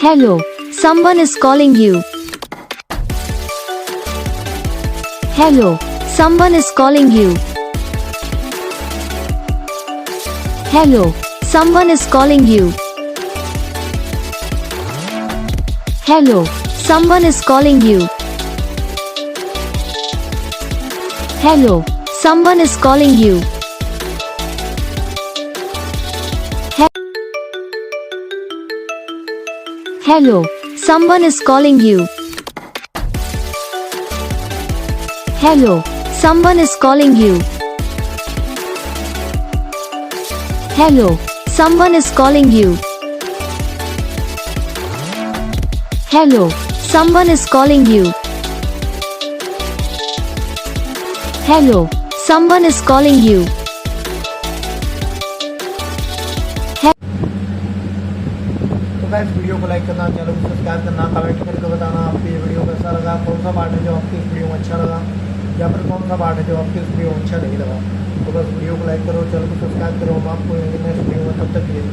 Hello, someone is calling you. Hello, someone is calling you. Hello, someone is calling you. Hello, someone is calling you. Hello, someone is calling you. Hello, someone is calling you. Hello, someone is calling you. Hello, someone is calling you. Hello, someone is calling you. Hello, someone is calling you. तो guys video को like करना, channel को subscribe करना, comment करके बताना आपको ये video कैसा लगा, कौन सा पार्ट है जो आपकी इस वीडियो में अच्छा लगा या फिर कौन सा पार्ट है जो आपकी इस वीडियो में अच्छा नहीं लगा। तो बस वीडियो को लाइक करो, चैनल को सब्सक्राइब करो। हम आपको नेक्स्ट वीडियो में तब तक के लिए